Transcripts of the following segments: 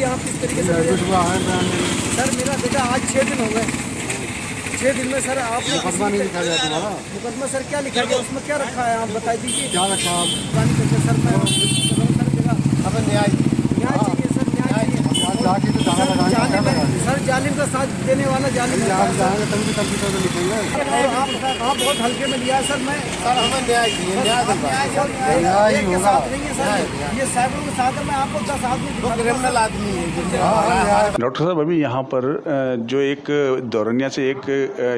कि आप किस तरीके से सर मेरा बेटा आज 6 दिन हो गए, 6 दिन में सर आपने मुकदमा नहीं लिखा गया तुम्हारा? मुकदमा सर क्या लिखा गया, उसमें क्या रखा है आप बता दीजिए। क्या रखा आप? सर मैं सर जगह हमें न्याय चाहिए सर, न्याय चाहिए। जाके तो धागा लगाएंगे, सर जालिम का साथ देने वाला जालिम आप जाएंगे तभी तो कंप्यूटर में लिखेंगे। आप बहुत हल्के में लिया है सर। मैं सर हमें न्याय चाहिए, न्याय न्याय ही होगा सर, ये साइबर के साथ है। मैं आपको 10 आदमी क्रिमिनल आदमी है। डॉक्टर साहब, अभी यहाँ पर जो एक दौरनिया से एक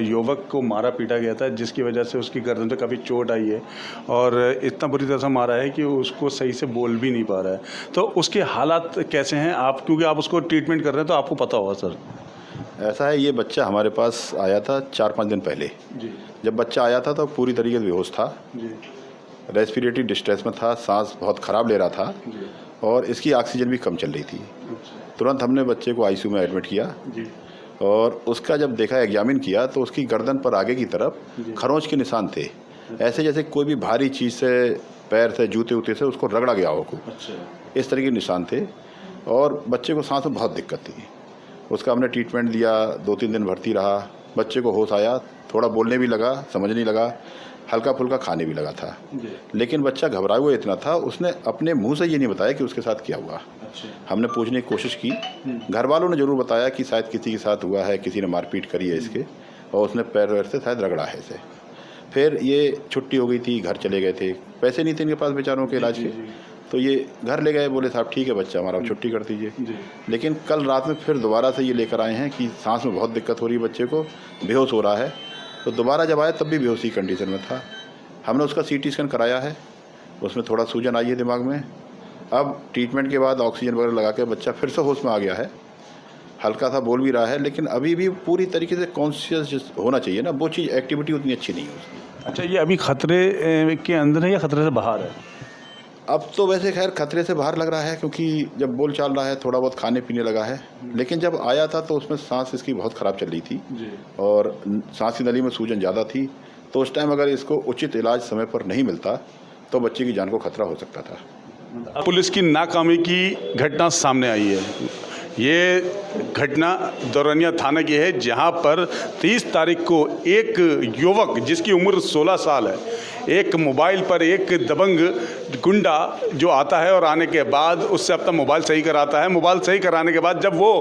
युवक को मारा पीटा गया था, जिसकी वजह से उसकी गर्दन पे काफ़ी चोट आई है और इतना बुरी तरह से मारा है कि उसको सही से बोल भी नहीं पा रहा है। तो उसके हालात कैसे हैं आप, क्योंकि आप उसको ट्रीटमेंट कर रहे हैं तो आपको पता होगा सर। ऐसा है, ये बच्चा हमारे पास आया था 4-5 दिन पहले। जी। जब बच्चा आया था तो पूरी तरीके से बेहोश था, जी। रेस्पिरेटरी डिस्ट्रेस में था, सांस बहुत ख़राब ले रहा था जी। और इसकी ऑक्सीजन भी कम चल रही थी। तुरंत हमने बच्चे को आईसीयू में एडमिट किया। जी। और उसका जब देखा, एग्जामिन किया, तो उसकी गर्दन पर आगे की तरफ खरोंच के निशान थे, ऐसे जैसे कोई भी भारी चीज़ से, पैर से, जूते उते से उसको रगड़ा गया हो। अच्छा। इस तरह के निशान थे और बच्चे को सांस में बहुत दिक्कत थी। उसका हमने ट्रीटमेंट दिया, 2-3 दिन भर्ती रहा। बच्चे को होश आया, थोड़ा बोलने भी लगा, समझने लगा, हल्का फुल्का खाने भी लगा था। लेकिन बच्चा घबराया हुआ इतना था, उसने अपने मुंह से ये नहीं बताया कि उसके साथ क्या हुआ। अच्छा। हमने पूछने की कोशिश की, घर वालों ने ज़रूर बताया कि शायद किसी के साथ हुआ है, किसी ने मारपीट करी है इसके और उसने पैर वैर से शायद रगड़ा है इसे। फिर ये छुट्टी हो गई थी, घर चले गए थे, पैसे नहीं थे इनके पास बेचारों के इलाज के, तो ये घर ले गए, बोले साहब ठीक है बच्चा हमारा, छुट्टी कर दीजिए। लेकिन कल रात में फिर दोबारा से ये लेकर आए हैं कि सांस में बहुत दिक्कत हो रही है, बच्चे को बेहोश हो रहा है। तो दोबारा जब आया तब भी बेहोशी कंडीशन में था। हमने उसका CT स्कैन कराया है, उसमें थोड़ा सूजन आई है दिमाग में। अब ट्रीटमेंट के बाद ऑक्सीजन वगैरह लगा के बच्चा फिर से होश में आ गया है, हल्का सा बोल भी रहा है, लेकिन अभी भी पूरी तरीके से कॉन्शियस होना चाहिए ना, वो चीज़, एक्टिविटी उतनी अच्छी नहीं है उसकी। अच्छा, ये अभी खतरे के अंदर है या खतरे से बाहर है? अब तो वैसे खैर खतरे से बाहर लग रहा है, क्योंकि जब बोल चाल रहा है, थोड़ा बहुत खाने पीने लगा है। लेकिन जब आया था तो उसमें सांस इसकी बहुत ख़राब चल रही थी और सांस की नली में सूजन ज़्यादा थी। तो उस टाइम अगर इसको उचित इलाज समय पर नहीं मिलता तो बच्चे की जान को खतरा हो सकता था। पुलिस की नाकामी की घटना सामने आई है। ये घटना दौरनिया थाना की है, जहां पर 30 तारीख को एक युवक जिसकी उम्र 16 साल है, एक मोबाइल पर एक दबंग गुंडा जो आता है और आने के बाद उससे अपना मोबाइल सही कराता है। मोबाइल सही कराने के बाद जब वो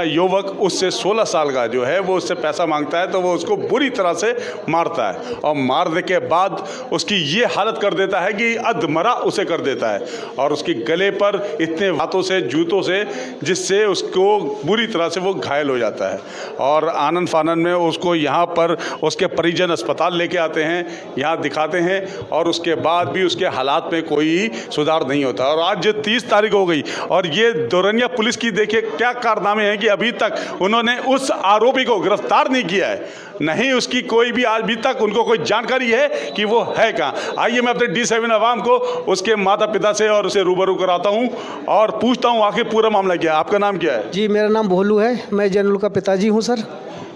युवक उससे 16 साल का जो है वो उससे पैसा मांगता है तो वो उसको बुरी तरह से मारता है और मारने के बाद उसकी ये हालत कर देता है कि अधमरा उसे कर देता है और उसके गले पर इतने हाथों से, जूतों से, जिससे उसको बुरी तरह से वो घायल हो जाता है। और आनंद फानन में उसको यहाँ पर उसके परिजन अस्पताल लेके आते हैं, यहाँ दिखाते हैं और उसके बाद भी उसके हालात में कोई सुधार नहीं होता। और आज 30 तारीख हो गई और ये दौरनिया पुलिस की देखिए क्या कारनामे हैं कि अभी तक उन्होंने उस आरोपी को गिरफ्तार नहीं किया है, नहीं उसकी कोई भी अभी तक उनको कोई जानकारी है कि वो है कहाँ। आइए मैं अपने D7 अवाम को उसके माता पिता से और उसे रूबरू कराता हूँ और पूछता हूँ आखिर पूरा मामला क्या है। आपका नाम क्या है? जी मेरा नाम भोलू है, मैं जनरल का पिताजी हूँ सर।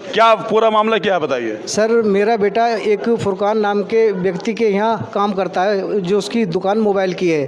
क्या पूरा मामला क्या है बताइए। सर मेरा बेटा एक फुरकान नाम के व्यक्ति के यहाँ काम करता है, जो उसकी दुकान मोबाइल की है।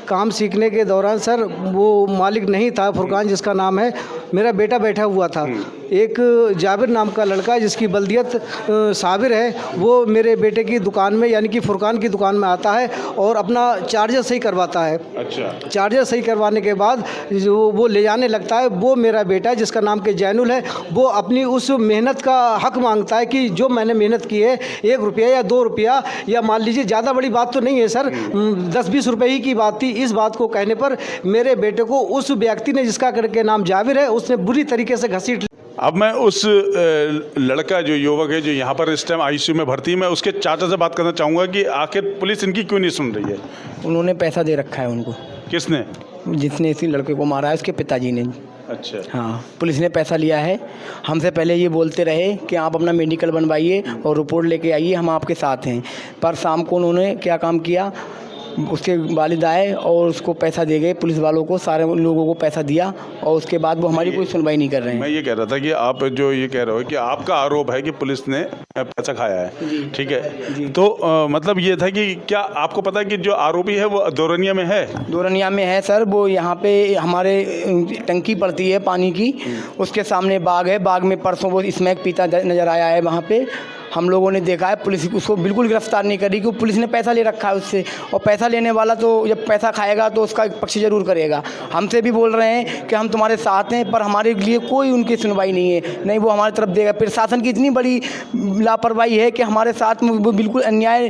काम सीखने के दौरान सर वो मालिक नहीं था, फुरकान जिसका नाम है, मेरा बेटा बैठा हुआ था। एक जाबिर नाम का लड़का जिसकी बल्दियत साबिर है, वो मेरे बेटे की दुकान में यानी कि फुरकान की दुकान में आता है और अपना चार्जर सही करवाता है। अच्छा। चार्जर सही करवाने के बाद जो वो ले जाने लगता है, वो मेरा बेटा जिसका नाम के जैनुल है, वो अपनी उस मेहनत का हक मांगता है कि जो मैंने मेहनत की है, 1 रुपया या 2 रुपया या मान लीजिए, ज़्यादा बड़ी बात तो नहीं है सर, 10-20 रुपये ही की बात थी। इस बात को कहने पर मेरे बेटे को उस व्यक्ति ने, जिसका करके नाम जाबिर है, उसने बुरी तरीके से घसीट। अब मैं उस लड़का जो युवक है जो यहाँ पर इस टाइम ICU में भर्ती है, मैं उसके चाचा से बात करना चाहूँगा कि आखिर पुलिस इनकी क्यों नहीं सुन रही है। उन्होंने पैसा दे रखा है उनको। किसने? जिसने इसी लड़के को मारा है उसके पिताजी ने। अच्छा। हाँ, पुलिस ने पैसा लिया है। हमसे पहले ये बोलते रहे कि आप अपना मेडिकल बनवाइए और रिपोर्ट लेके आइए, हम आपके साथ हैं। पर शाम को उन्होंने क्या काम किया, उसके वालिद आए और उसको पैसा दे गए, पुलिस वालों को, सारे लोगों को पैसा दिया और उसके बाद वो हमारी कोई सुनवाई नहीं कर रहे हैं। मैं ये कह रहा था कि आप जो ये कह रहे हो कि आपका आरोप है कि पुलिस ने पैसा खाया है, ठीक है, तो मतलब ये था कि क्या आपको पता है कि जो आरोपी है वो दोरनिया में है? दोरनिया में है सर, वो यहाँ पे हमारे टंकी पड़ती है पानी की, उसके सामने बाग है, बाग में परसों वो स्मैक पीता नज़र आया है। वहाँ पे हम लोगों ने देखा है, पुलिस उसको बिल्कुल गिरफ्तार नहीं करी क्योंकि पुलिस ने पैसा ले रखा है उससे, और पैसा लेने वाला तो जब पैसा खाएगा तो उसका पक्ष ज़रूर करेगा। हमसे भी बोल रहे हैं कि हम तुम्हारे साथ हैं, पर हमारे लिए कोई उनकी सुनवाई नहीं है, नहीं वो हमारी तरफ देगा। प्रशासन की इतनी बड़ी लापरवाही है कि हमारे साथ में वो बिल्कुल अन्याय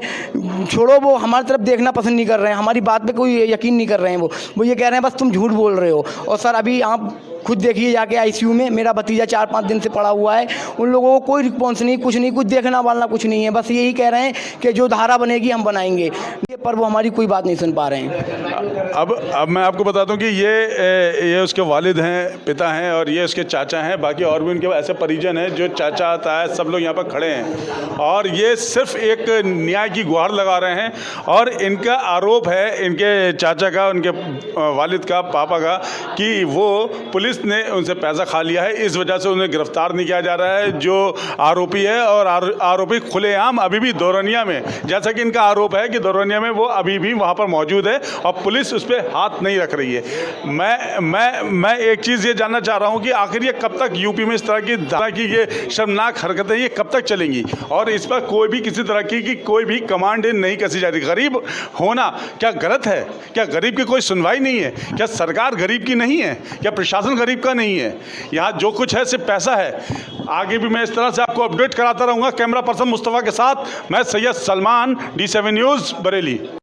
छोड़ो, वो हमारी तरफ देखना पसंद नहीं कर रहे हैं, हमारी बात पे कोई यकीन नहीं कर रहे हैं। वो ये कह रहे हैं बस तुम झूठ बोल रहे हो। और सर अभी आप खुद देखिए जाके आईसीयू में मेरा भतीजा 4-5 दिन से पड़ा हुआ है, उन लोगों को कोई रिस्पॉन्स नहीं, कुछ नहीं, कुछ देखना वालना कुछ नहीं है, बस यही कह रहे हैं कि जो धारा बनेगी हम बनाएंगे, पर वो हमारी कोई बात नहीं सुन पा रहे हैं। अब मैं आपको बता दूं कि ये उसके वालिद हैं, पिता हैं, और ये उसके चाचा हैं, बाकी और भी उनके ऐसे परिजन हैं जो चाचा आता है, सब लोग यहाँ पर खड़े हैं और ये सिर्फ एक न्याय की गुहार लगा रहे हैं। और इनका आरोप है, इनके चाचा का, उनके वालिद का, पापा का, कि वो पुलिस ने उनसे पैसा खा लिया है, इस वजह से उन्हें गिरफ्तार नहीं किया जा रहा है जो आरोपी है। और आरोपी खुलेआम अभी भी दोरनिया में, जैसा कि इनका आरोप है कि दोरनिया में वो अभी भी वहाँ पर मौजूद है और पुलिस उस पर हाथ नहीं रख रही है। मैं एक चीज़ ये जानना चाह रहा हूँ कि आखिर ये कब तक यूपी में इस तरह की ये शर्मनाक हरकतें ये कब तक चलेंगी और इस पर कोई भी किसी तरह की कोई भी कमांड नहीं कसी जा रही। गरीब होना क्या गलत है? क्या गरीब की कोई सुनवाई नहीं है? क्या सरकार गरीब की नहीं है? क्या प्रशासन गरीब का नहीं है? यहाँ जो कुछ है सिर्फ पैसा है। आगे भी मैं इस तरह से आपको अपडेट कराता रहूँगा। कैमरा पर्सन मुस्तफ़ा के साथ मैं सैयद सलमान, D7 न्यूज़, बरेली।